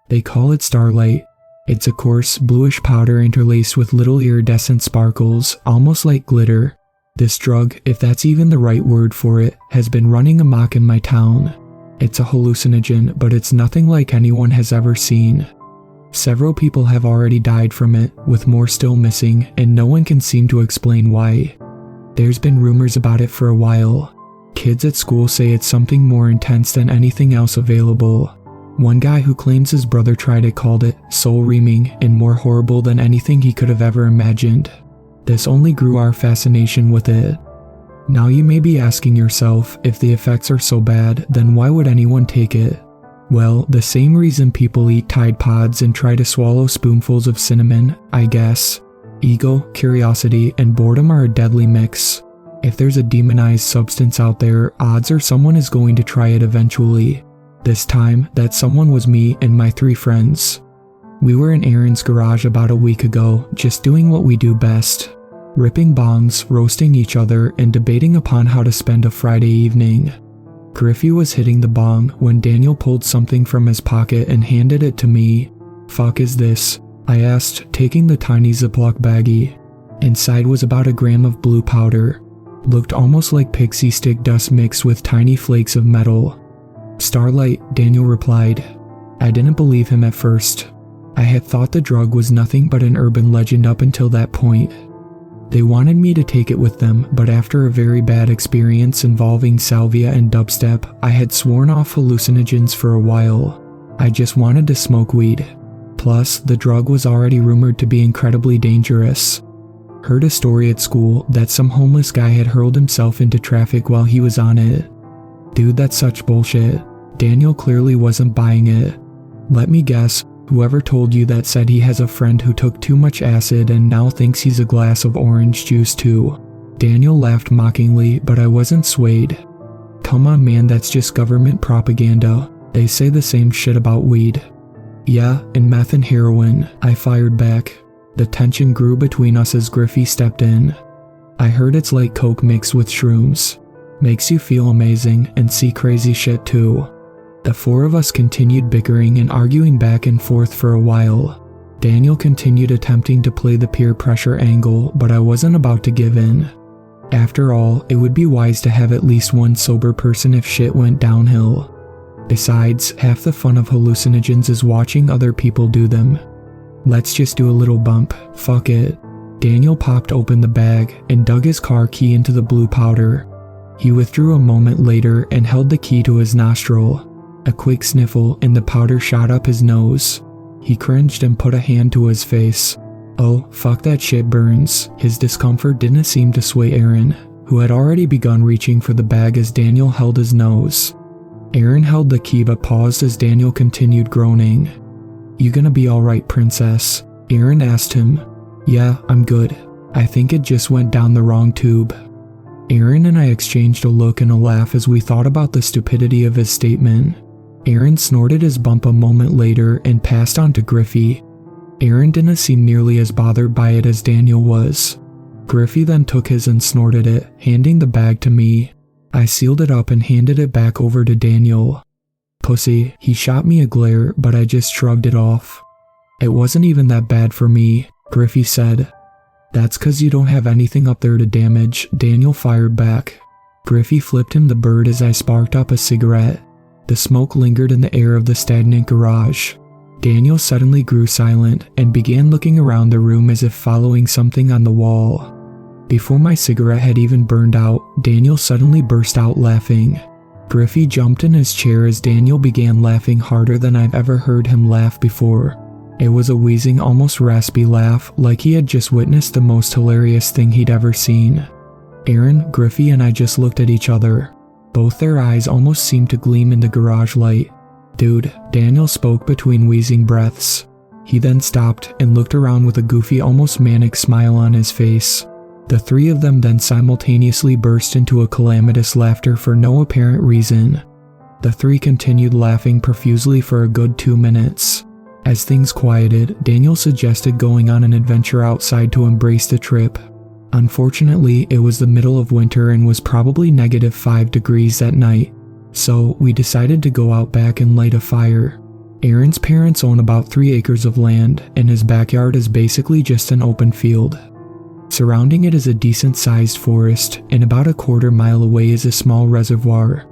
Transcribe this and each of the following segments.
They call it starlight. It's a coarse, bluish powder interlaced with little iridescent sparkles, almost like glitter. This drug, if that's even the right word for it, has been running amok in my town. It's a hallucinogen, but it's nothing like anyone has ever seen. Several people have already died from it, with more still missing, and no one can seem to explain why. There's been rumors about it for a while. Kids at school say it's something more intense than anything else available. One guy who claims his brother tried it called it soul-reaming and more horrible than anything he could have ever imagined. This only grew our fascination with it. Now you may be asking yourself, if the effects are so bad, then why would anyone take it? Well, the same reason people eat Tide Pods and try to swallow spoonfuls of cinnamon, I guess. Ego, curiosity, and boredom are a deadly mix. If there's a demonized substance out there, odds are someone is going to try it eventually. This time, that someone was me and my 3 friends. We were in Aaron's garage about a week ago, just doing what we do best. Ripping bongs, roasting each other, and debating upon how to spend a Friday evening. Griffey was hitting the bong when Daniel pulled something from his pocket and handed it to me. "Fuck is this?" I asked, taking the tiny Ziploc baggie. Inside was about a gram of blue powder. Looked almost like pixie stick dust mixed with tiny flakes of metal. "Starlight," Daniel replied. I didn't believe him at first. I had thought the drug was nothing but an urban legend up until that point. They wanted me to take it with them, but after a very bad experience involving salvia and dubstep, I had sworn off hallucinogens for a while. I just wanted to smoke weed. Plus, the drug was already rumored to be incredibly dangerous. Heard a story at school that some homeless guy had hurled himself into traffic while he was on it. Dude, that's such bullshit. Daniel clearly wasn't buying it. Let me guess, whoever told you that said he has a friend who took too much acid and now thinks he's a glass of orange juice too. Daniel laughed mockingly, but I wasn't swayed. Come on man, that's just government propaganda. They say the same shit about weed. Yeah, and meth and heroin, I fired back. The tension grew between us as Griffey stepped in. I heard it's like coke mixed with shrooms. Makes you feel amazing and see crazy shit too. The 4 of us continued bickering and arguing back and forth for a while. Daniel continued attempting to play the peer pressure angle, but I wasn't about to give in. After all, it would be wise to have at least one sober person if shit went downhill. Besides, half the fun of hallucinogens is watching other people do them. Let's just do a little bump, fuck it. Daniel popped open the bag and dug his car key into the blue powder. He withdrew a moment later and held the key to his nostril. A quick sniffle and the powder shot up his nose. He cringed and put a hand to his face. Oh, fuck, that shit burns. His discomfort didn't seem to sway Aaron, who had already begun reaching for the bag as Daniel held his nose. Aaron held the key but paused as Daniel continued groaning. "You gonna be alright, princess?" Aaron asked him. "Yeah, I'm good. I think it just went down the wrong tube." Aaron and I exchanged a look and a laugh as we thought about the stupidity of his statement. Aaron snorted his bump a moment later and passed on to Griffey. Aaron didn't seem nearly as bothered by it as Daniel was. Griffey then took his and snorted it, handing the bag to me. I sealed it up and handed it back over to Daniel. "Pussy," he shot me a glare, but I just shrugged it off. "It wasn't even that bad for me," Griffey said. "That's 'cause you don't have anything up there to damage," Daniel fired back. Griffey flipped him the bird as I sparked up a cigarette. The smoke lingered in the air of the stagnant garage. Daniel suddenly grew silent and began looking around the room as if following something on the wall. Before my cigarette had even burned out, Daniel suddenly burst out laughing. Griffey jumped in his chair as Daniel began laughing harder than I've ever heard him laugh before. It was a wheezing, almost raspy laugh, like he had just witnessed the most hilarious thing he'd ever seen. Aaron, Griffey, and I just looked at each other. Both their eyes almost seemed to gleam in the garage light. "Dude," Daniel spoke between wheezing breaths. He then stopped and looked around with a goofy, almost manic smile on his face. The 3 of them then simultaneously burst into a calamitous laughter for no apparent reason. The 3 continued laughing profusely for a good 2 minutes. As things quieted, Daniel suggested going on an adventure outside to embrace the trip. Unfortunately, it was the middle of winter and was probably -5 degrees that night, so we decided to go out back and light a fire. Aaron's parents own about 3 acres of land, and his backyard is basically just an open field. Surrounding it is a decent-sized forest, and about a quarter-mile away is a small reservoir.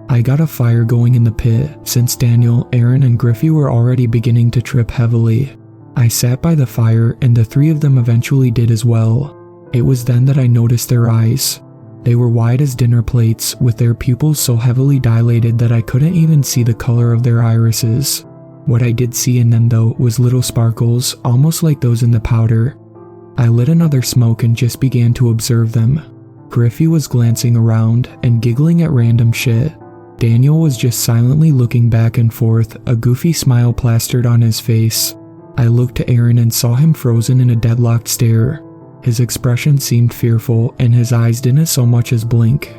I got a fire going in the pit, since Daniel, Aaron, and Griffey were already beginning to trip heavily. I sat by the fire, and the 3 of them eventually did as well. It was then that I noticed their eyes. They were wide as dinner plates, with their pupils so heavily dilated that I couldn't even see the color of their irises. What I did see in them though was little sparkles, almost like those in the powder. I lit another smoke and just began to observe them. Griffey was glancing around and giggling at random shit. Daniel was just silently looking back and forth, a goofy smile plastered on his face. I looked to Aaron and saw him frozen in a deadlocked stare. His expression seemed fearful, and his eyes didn't so much as blink.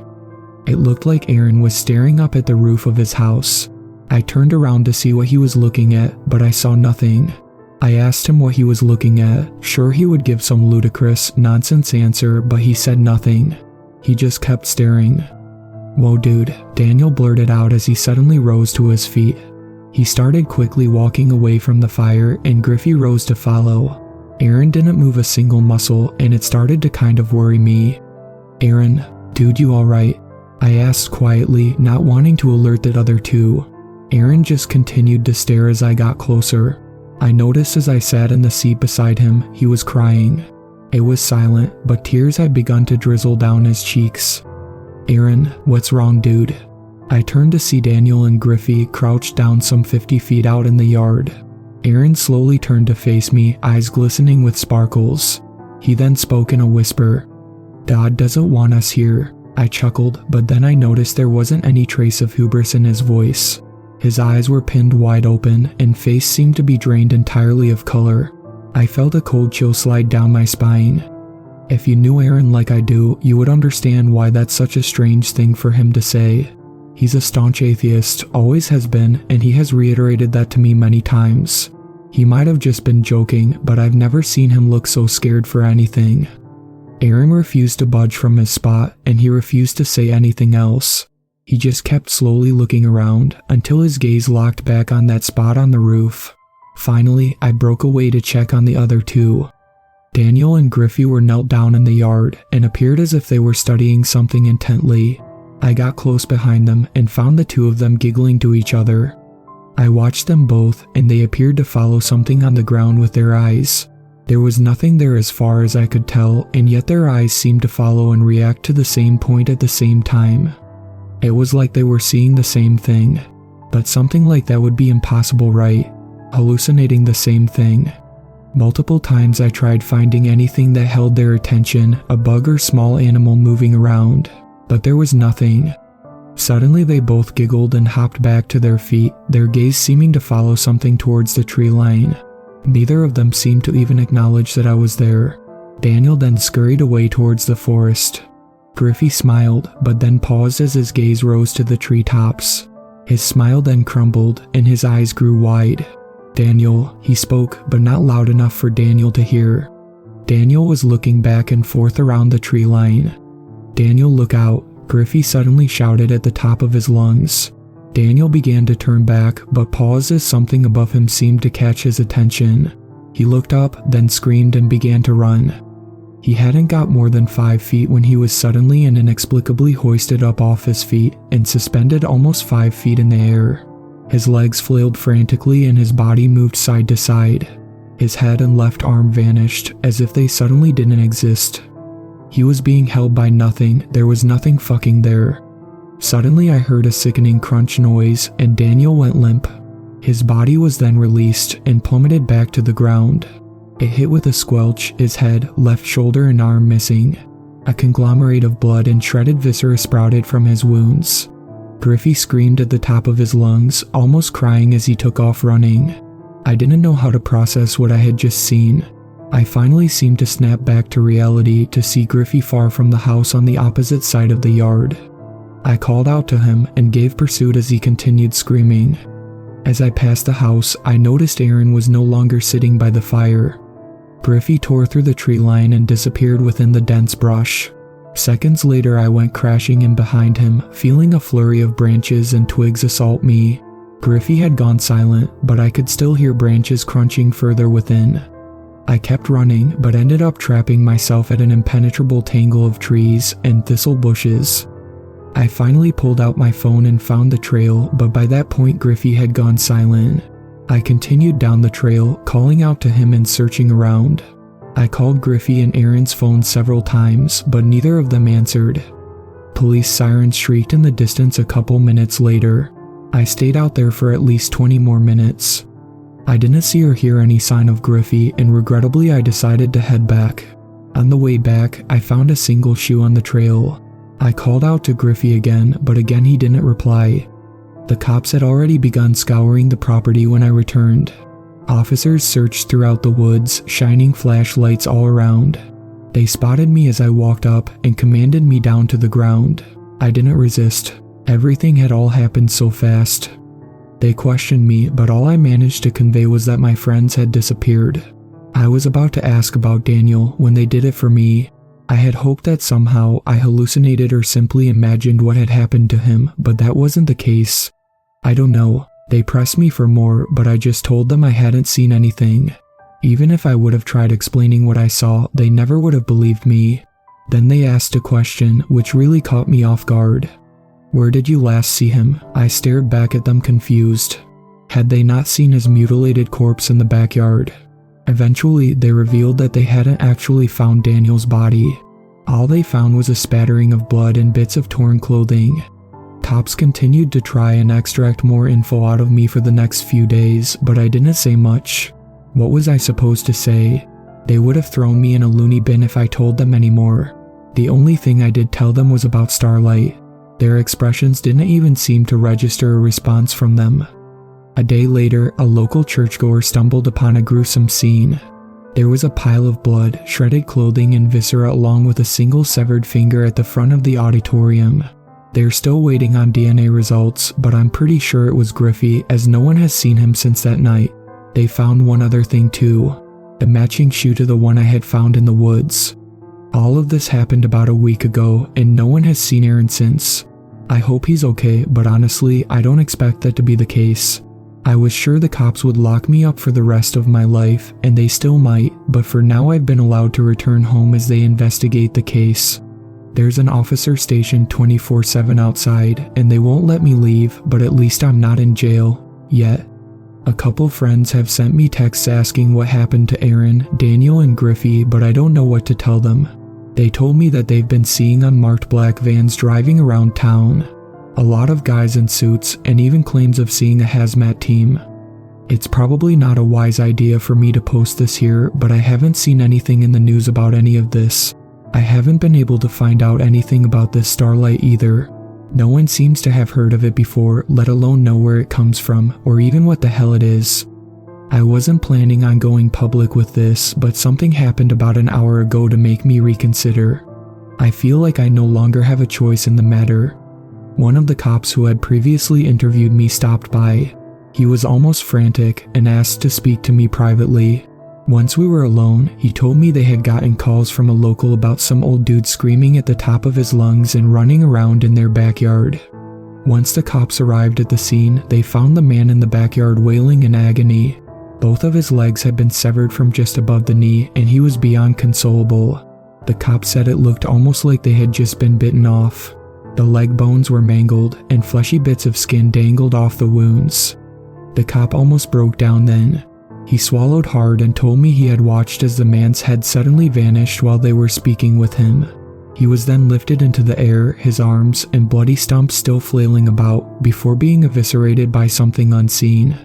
It looked like Aaron was staring up at the roof of his house. I turned around to see what he was looking at, but I saw nothing. I asked him what he was looking at, sure he would give some ludicrous, nonsense answer, but he said nothing. He just kept staring. "Whoa dude," Daniel blurted out as he suddenly rose to his feet. He started quickly walking away from the fire, and Griffey rose to follow. Aaron didn't move a single muscle, and it started to kind of worry me. "Aaron, dude, you alright?" I asked quietly, not wanting to alert the other 2. Aaron just continued to stare as I got closer. I noticed as I sat in the seat beside him, he was crying. It was silent, but tears had begun to drizzle down his cheeks. "Aaron, what's wrong, dude?" I turned to see Daniel and Griffey crouched down some 50 feet out in the yard. Aaron slowly turned to face me, eyes glistening with sparkles. He then spoke in a whisper. "Dad doesn't want us here." I chuckled, but then I noticed there wasn't any trace of hubris in his voice. His eyes were pinned wide open, and face seemed to be drained entirely of color. I felt a cold chill slide down my spine. If you knew Aaron like I do, you would understand why that's such a strange thing for him to say. He's a staunch atheist, always has been, and he has reiterated that to me many times. He might have just been joking, but I've never seen him look so scared for anything. Aaron refused to budge from his spot, and he refused to say anything else. He just kept slowly looking around, until his gaze locked back on that spot on the roof. Finally, I broke away to check on the other 2. Daniel and Griffey were knelt down in the yard, and appeared as if they were studying something intently. I got close behind them, and found the 2 of them giggling to each other. I watched them both, and they appeared to follow something on the ground with their eyes. There was nothing there as far as I could tell, and yet their eyes seemed to follow and react to the same point at the same time. It was like they were seeing the same thing. But something like that would be impossible, right? Hallucinating the same thing. Multiple times I tried finding anything that held their attention, a bug or small animal moving around, but there was nothing. Suddenly they both giggled and hopped back to their feet, their gaze seeming to follow something towards the tree line. Neither of them seemed to even acknowledge that I was there. Daniel then scurried away towards the forest. Griffey smiled, but then paused as his gaze rose to the treetops. His smile then crumbled, and his eyes grew wide. "Daniel," he spoke, but not loud enough for Daniel to hear. Daniel was looking back and forth around the tree line. "Daniel, look out," Griffey suddenly shouted at the top of his lungs. Daniel began to turn back, but paused as something above him seemed to catch his attention. He looked up, then screamed and began to run. He hadn't got more than 5 feet when he was suddenly and inexplicably hoisted up off his feet and suspended almost 5 feet in the air. His legs flailed frantically and his body moved side to side. His head and left arm vanished, as if they suddenly didn't exist. He was being held by nothing, there was nothing fucking there. Suddenly I heard a sickening crunch noise, and Daniel went limp. His body was then released and plummeted back to the ground. It hit with a squelch, his head, left shoulder and arm missing. A conglomerate of blood and shredded viscera sprouted from his wounds. Griffey screamed at the top of his lungs, almost crying as he took off running. I didn't know how to process what I had just seen. I finally seemed to snap back to reality to see Griffey far from the house on the opposite side of the yard. I called out to him and gave pursuit as he continued screaming. As I passed the house, I noticed Aaron was no longer sitting by the fire. Griffey tore through the tree line and disappeared within the dense brush. Seconds later I went crashing in behind him, feeling a flurry of branches and twigs assault me. Griffey had gone silent, but I could still hear branches crunching further within. I kept running, but ended up trapping myself at an impenetrable tangle of trees and thistle bushes. I finally pulled out my phone and found the trail, but by that point Griffey had gone silent. I continued down the trail, calling out to him and searching around. I called Griffey and Aaron's phone several times, but neither of them answered. Police sirens shrieked in the distance a couple minutes later. I stayed out there for at least 20 more minutes. I didn't see or hear any sign of Griffey, and regrettably I decided to head back. On the way back, I found a single shoe on the trail. I called out to Griffey again, but again he didn't reply. The cops had already begun scouring the property when I returned. Officers searched throughout the woods, shining flashlights all around. They spotted me as I walked up and commanded me down to the ground. I didn't resist. Everything had all happened so fast. They questioned me, but all I managed to convey was that my friends had disappeared. I was about to ask about Daniel when they did it for me. I had hoped that somehow I hallucinated or simply imagined what had happened to him, but that wasn't the case. I don't know. They pressed me for more, but I just told them I hadn't seen anything. Even if I would have tried explaining what I saw, they never would have believed me. Then they asked a question, which really caught me off guard. "Where did you last see him?" I stared back at them confused. Had they not seen his mutilated corpse in the backyard? Eventually, they revealed that they hadn't actually found Daniel's body. All they found was a spattering of blood and bits of torn clothing. Cops continued to try and extract more info out of me for the next few days, but I didn't say much. What was I supposed to say? They would have thrown me in a loony bin if I told them anymore. The only thing I did tell them was about Starlight. Their expressions didn't even seem to register a response from them. A day later, a local churchgoer stumbled upon a gruesome scene. There was a pile of blood, shredded clothing, and viscera along with a single severed finger at the front of the auditorium. They're still waiting on DNA results, but I'm pretty sure it was Griffey, as no one has seen him since that night. They found one other thing too, a matching shoe to the one I had found in the woods. All of this happened about a week ago, and no one has seen Aaron since. I hope he's okay, but honestly, I don't expect that to be the case. I was sure the cops would lock me up for the rest of my life, and they still might, but for now I've been allowed to return home as they investigate the case. There's an officer stationed 24/7 outside, and they won't let me leave, but at least I'm not in jail. Yet. A couple friends have sent me texts asking what happened to Aaron, Daniel, and Griffey, but I don't know what to tell them. They told me that they've been seeing unmarked black vans driving around town. A lot of guys in suits, and even claims of seeing a hazmat team. It's probably not a wise idea for me to post this here, but I haven't seen anything in the news about any of this. I haven't been able to find out anything about this Starlight either. No one seems to have heard of it before, let alone know where it comes from, or even what the hell it is. I wasn't planning on going public with this, but something happened about an hour ago to make me reconsider. I feel like I no longer have a choice in the matter. One of the cops who had previously interviewed me stopped by. He was almost frantic and asked to speak to me privately. Once we were alone, he told me they had gotten calls from a local about some old dude screaming at the top of his lungs and running around in their backyard. Once the cops arrived at the scene, they found the man in the backyard wailing in agony. Both of his legs had been severed from just above the knee, and he was beyond consolable. The cops said it looked almost like they had just been bitten off. The leg bones were mangled, and fleshy bits of skin dangled off the wounds. The cop almost broke down then. He swallowed hard and told me he had watched as the man's head suddenly vanished while they were speaking with him. He was then lifted into the air, his arms and bloody stumps still flailing about, before being eviscerated by something unseen.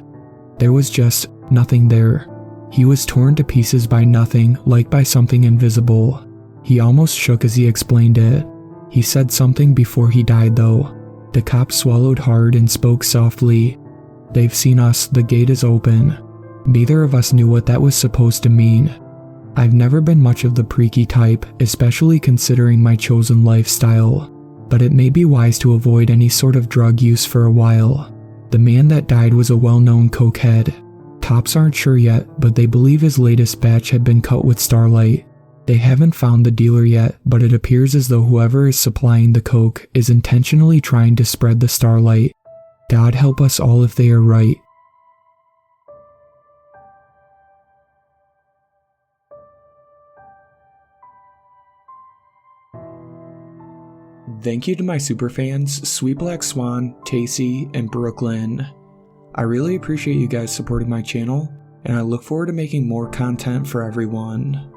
There was just nothing there. He was torn to pieces by nothing, like by something invisible. He almost shook as he explained it. He said something before he died though. The cop swallowed hard and spoke softly. "They've seen us, the gate is open." Neither of us knew what that was supposed to mean. I've never been much of the preaky type, especially considering my chosen lifestyle, but it may be wise to avoid any sort of drug use for a while. The man that died was a well-known cokehead. Cops aren't sure yet, but they believe his latest batch had been cut with Starlight. They haven't found the dealer yet, but it appears as though whoever is supplying the coke is intentionally trying to spread the Starlight. God help us all if they are right. Thank you to my superfans, Sweet Black Swan, Tacy, and Brooklyn. I really appreciate you guys supporting my channel, and I look forward to making more content for everyone.